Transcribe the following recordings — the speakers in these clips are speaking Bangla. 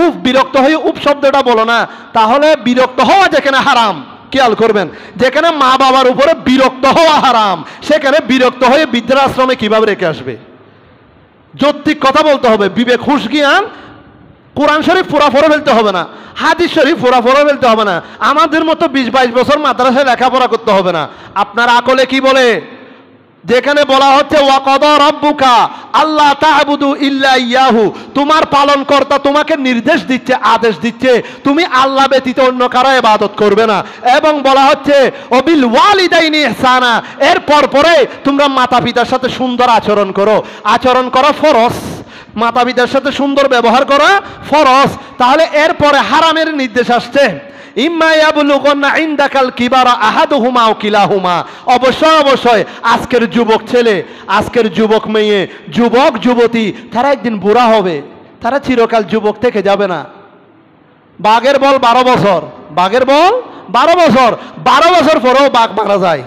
উফ বিরক্ত হয়ে উফ শব্দটা বলো না, তাহলে বিরক্ত হওয়া যেখানে হারাম, খেয়াল করবেন, যেখানে মা বাবার উপরে বিরক্ত হওয়া হারাম, সেখানে বিরক্ত হয়ে বৃদ্ধাশ্রমে কিভাবে রেখে আসবে? যৌক্তিক কথা বলতে হবে, বিবেক হুঁশ জ্ঞান। কোরআন শরীফ পুরা পড়ে ফেলতে হবে না, হাদিস শরীফ পুরা পড়ে ফেলতে হবে না, আমাদের মতো 20-22 বছর মাদ্রাসায় লেখাপড়া করতে হবে না। আপনার আকলে কি বলে? যেখানে বলা হচ্ছে ওয়াকাদা রাব্বুকা আল্লাহ তা'বুদু ইল্লা ইয়াহু, তোমার পালনকর্তা তোমাকে নির্দেশ দিচ্ছে, আদেশ দিচ্ছে, তুমি আল্লাহ ব্যতীত অন্য কারো ইবাদত করবে না। এবং বলা হচ্ছে ওয়াবিল ওয়ালিদাইনি ইহসানা, এরপর পরে তোমরা মাতা পিতার সাথে সুন্দর আচরণ করো। আচরণ করা ফরজ, মাতা পিতার সাথে সুন্দর ব্যবহার করা ফরজ। তাহলে এরপরে হারামের নির্দেশ আসছে, ইম্মা ইয়াবলুগুন্না ইনদাকাল কিবারা আহাদুহুমা আও কিলাহুমা। অবশ্যই অবশ্যই আজকের যুবক ছেলে, আজকের যুবক মেয়ে, যুবক যুবতী, তারা একদিন বুড়া হবে, তারা চিরকাল যুবক থেকে যাবে না। বাঘের বল 12 বছর, বাঘের বল 12 বছর, 12 বছর পরেও বাঘ মারা যায়।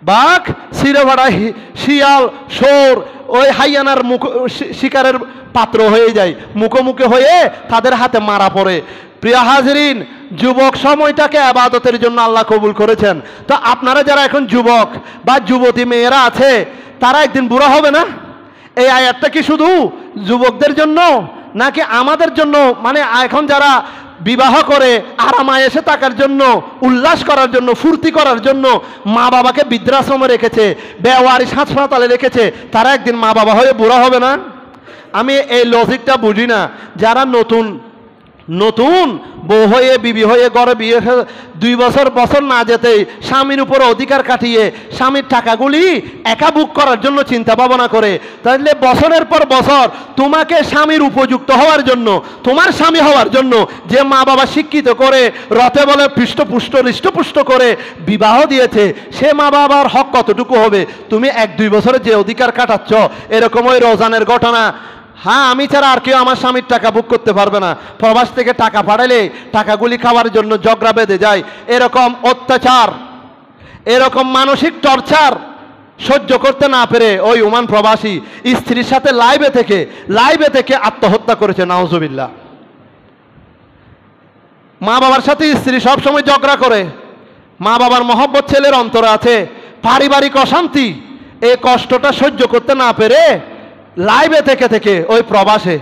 বাঘ চিরভাড়া শিয়াল শোর ওই হাইয়ানার মুখ শিকারের পাত্র হয়ে যায়, মুখোমুখি হয়ে তাদের হাতে মারা পড়ে। প্রিয় হাজরিন, যুবক সময়টাকে ইবাদতের জন্য আল্লাহ কবুল করেছেন। তো আপনারা যারা এখন যুবক বা যুবতী মেয়েরা আছে, তারা একদিন বুড়া হবে না? এই আয়াতটা কি শুধু যুবকদের জন্য নাকি আমাদের জন্য? মানে এখন যারা বিবাহ করে আরামায়েশে থাকার জন্য, উল্লাস করার জন্য, ফুর্তি করার জন্য মা বাবাকে বৃদ্ধাশ্রমে রেখেছে, বেওয়ারিশ হাসপাতালে রেখেছে, তারা একদিন মা বাবা হয়ে বুড়া হবে না? আমি এই লজিকটা বুঝি না। যারা নতুন বউ হয়ে বিবি হয়ে ঘরে বিয়ে 2 বছর না যেতেই স্বামীর উপর অধিকার কাটিয়ে স্বামীর টাকাগুলি একা বুক করার জন্য চিন্তা ভাবনা করে, তাহলে বছরের পর বছর তোমাকে স্বামীর উপযুক্ত হওয়ার জন্য, তোমার স্বামী হওয়ার জন্য যে মা বাবা শিক্ষিত করে রথে বলে হৃষ্টপুষ্ট করে বিবাহ দিয়েছে, সে মা বাবার হক কতটুকু হবে? তুমি 1-2 বছরে যে অধিকার কাটাচ্ছ, এরকম ওই রোজানের ঘটনা, হ্যাঁ আমি ছাড়া আর কেউ আমার স্বামীর টাকা বুক করতে পারবে না, প্রবাস থেকে টাকা পাঠালে টাকাগুলি খাওয়ার জন্য ঝগড়া বেঁধে যায়। এরকম অত্যাচার, এরকম মানসিক টর্চার সহ্য করতে না পেরে ওই ওমান প্রবাসী স্ত্রীর সাথে লাইভে থেকে আত্মহত্যা করেছে, নাউজুবিল্লাহ। মা বাবার সাথে স্ত্রী সবসময় ঝগড়া করে, মা বাবার মহব্বত ছেলের অন্তরে আছে, পারিবারিক অশান্তি, এই কষ্টটা সহ্য করতে না পেরে লাইভে থেকে ওই প্রবাসে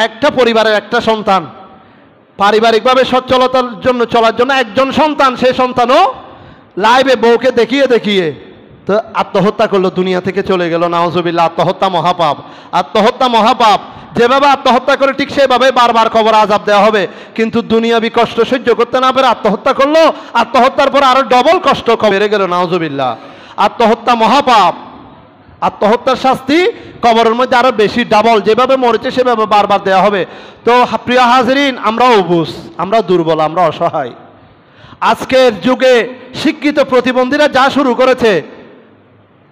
একটা পরিবারের একটা সন্তান, পারিবারিকভাবে সচ্ছলতার জন্য চলার জন্য একজন সন্তান, সেই সন্তানও লাইভে বউকে দেখিয়ে তো আত্মহত্যা করলো, দুনিয়া থেকে চলে গেল, নাউজুবিল্লাহ। আত্মহত্যা মহাপাপ। যেভাবে আত্মহত্যা করে ঠিক সেভাবে বারবার কবর আযাব দেওয়া হবে, কিন্তু দুনিয়াবি কষ্ট সহ্য করতে না পেরে আত্মহত্যা করলো, আত্মহত্যার পর আরো ডবল কষ্ট বেড়ে গেল, নাউজুবিল্লাহ। আত্মহত্যা মহাপাপ। আত্মহত্যার শাস্তি কবরের মধ্যে আরো বেশি, ডাবল। যেভাবে মরেছে সেভাবে বারবার দেওয়া হবে। তো প্রিয় হাজরিন, আমরা অবুঝ, আমরা দুর্বল, আমরা অসহায়। আজকের যুগে শিক্ষিত প্রতিবন্ধীরা যা শুরু করেছে,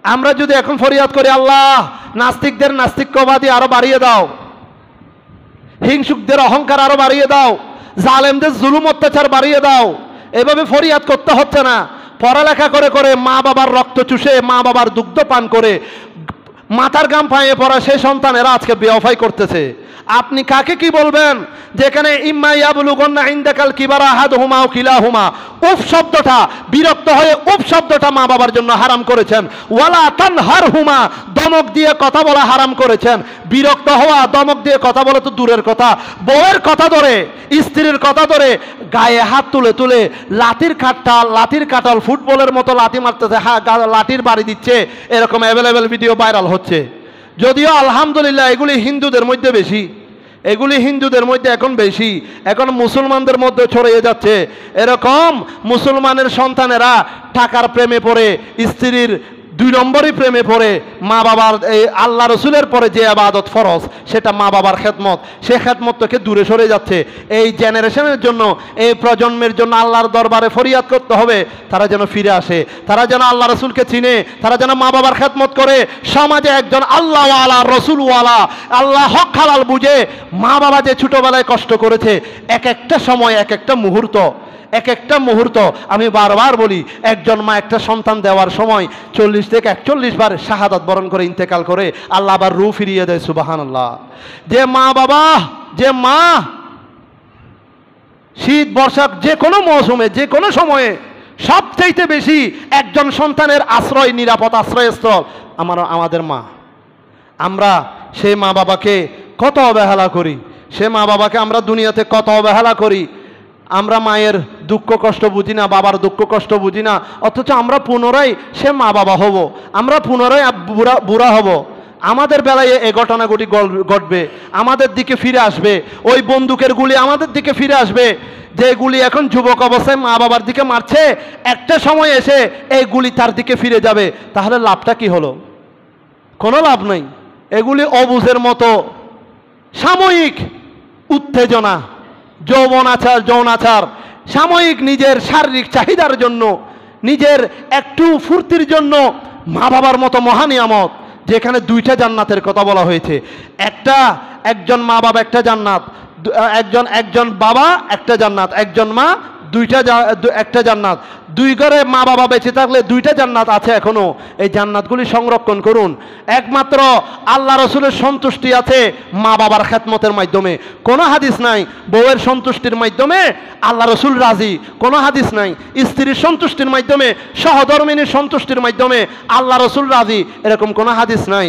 আমরা যদি এখন ফরিয়াদ করি, আল্লাহ নাস্তিকদের নাস্তিক্যবাদী আরো বাড়িয়ে দাও, হিংসুকদের অহংকার আরো বাড়িয়ে দাও, জালেমদের জুলুম অত্যাচার বাড়িয়ে দাও, এভাবে ফরিয়াদ করতে হচ্ছে না। পড়ালেখা করে মা বাবার রক্ত চুষে, মা বাবার দুগ্ধ পান করে মাথার গাম পায়ে পড়া সেই সন্তানেরা আজকে বেওয়াফাই করতেছে। আপনি কাকে কি বলবেন? যেখানে ইম্মা ইয়াবলুগুন্না ইনদাকাল কিবারা আহাদুহুমা আও কিলাহুমা, উফ শব্দটা, বিরক্ত হয়ে উফ শব্দটা মা বাবার জন্য হারাম করেছেন। ওয়ালা তানহারহুমা, দমক দিয়ে কথা বলা হারাম করেছেন। বিরক্ত হওয়া, দমক দিয়ে কথা বলা তো দূরের কথা, বউয়ের কথা ধরে, স্ত্রীর কথা ধরে গায়ে হাত তুলে লাঠির কাটাল ফুটবলের মতো লাঠি মারতেছে, লাঠির বাড়ি দিচ্ছে, এরকম অ্যাভেলেবেল ভিডিও ভাইরাল হচ্ছে। যদিও আলহামদুলিল্লাহ এগুলি হিন্দুদের মধ্যে বেশি, এখন বেশি, এখন মুসলমানদের মধ্যে ছড়িয়ে যাচ্ছে। এরকম মুসলমানের সন্তানেরা টাকার প্রেমে পড়ে, স্ত্রীর 2 নম্বরই প্রেমে পড়ে, মা বাবার এই আল্লাহ রসুলের পরে যে ইবাদত ফরজ, সেটা মা বাবার খেদমত, সে খেদমত থেকে দূরে সরে যাচ্ছে। এই জেনারেশনের জন্য, এই প্রজন্মের জন্য আল্লাহর দরবারে ফরিয়াদ করতে হবে, তারা যেন ফিরে আসে, তারা যেন আল্লাহ রসুলকে চিনে, তারা যেন মা বাবার খেদমত করে। সমাজে একজন আল্লাহওয়ালা, রসুলওয়ালা, আল্লাহ হক হালাল বুঝে, মা বাবা যে ছোটবেলায় কষ্ট করেছে, এক একটা সময়, এক একটা মুহূর্ত, আমি বারবার বলি, একজন মা একটা সন্তান দেওয়ার সময় 40 থেকে 41 বার শাহাদাত বরণ করে ইন্তেকাল করে, আল্লাহ আবার রূহ ফিরিয়ে দেয়, সুবহানাল্লাহ। যে মা বাবা যে মা শীত বর্ষা যে কোনো মৌসুমে যে কোনো সময়ে সবচাইতে বেশি একজন সন্তানের আশ্রয়, নিরাপদ আশ্রয়স্থল আমাদের মা। আমরা সেই মা বাবাকে কত অবহেলা করি, সে মা বাবাকে আমরা দুনিয়াতে কত অবহেলা করি। আমরা মায়ের দুঃখ কষ্ট বুঝি না, বাবার দুঃখ কষ্ট বুঝি না, অথচ আমরা পুনরায় সে মা বাবা হব, আমরা পুনরায় বুড়া হব। আমাদের বেলায় এই ঘটনাগুলি ঘটবে, আমাদের দিকে ফিরে আসবে, ওই বন্দুকের গুলি আমাদের দিকে ফিরে আসবে। যে গুলি এখন যুবক অবস্থায় মা বাবার দিকে মারছে, একটা সময় এসে এই গুলি তার দিকে ফিরে যাবে। তাহলে লাভটা কি হলো? কোনো লাভ নেই। এগুলি অবুঝের মতো সাময়িক উত্তেজনা, যৌনাচার সাময়িক নিজের শারীরিক চাহিদার জন্য, নিজের একটু ফুর্তির জন্য মা বাবার মতো মহানিয়ামত, যেখানে দুইটা জান্নাতের কথা বলা হয়েছে। একজন মা বাবা একটা জান্নাত, একজন বাবা একটা জান্নাত, একজন মা একটা জান্নাত। দুই ঘরে মা বাবা বেঁচে থাকলে দুইটা জান্নাত আছে এখনো। এই জান্নাতগুলি সংরক্ষণ করুন। একমাত্র আল্লাহ রসুলের সন্তুষ্টি আছে মা বাবার খেদমতের মাধ্যমে। কোনো হাদিস নাই বউয়ের সন্তুষ্টির মাধ্যমে আল্লাহ রসুল রাজি, কোনো হাদিস নাই স্ত্রীর সন্তুষ্টির মাধ্যমে, সহধর্মিনীর সন্তুষ্টির মাধ্যমে আল্লাহ রসুল রাজি, এরকম কোনো হাদিস নাই।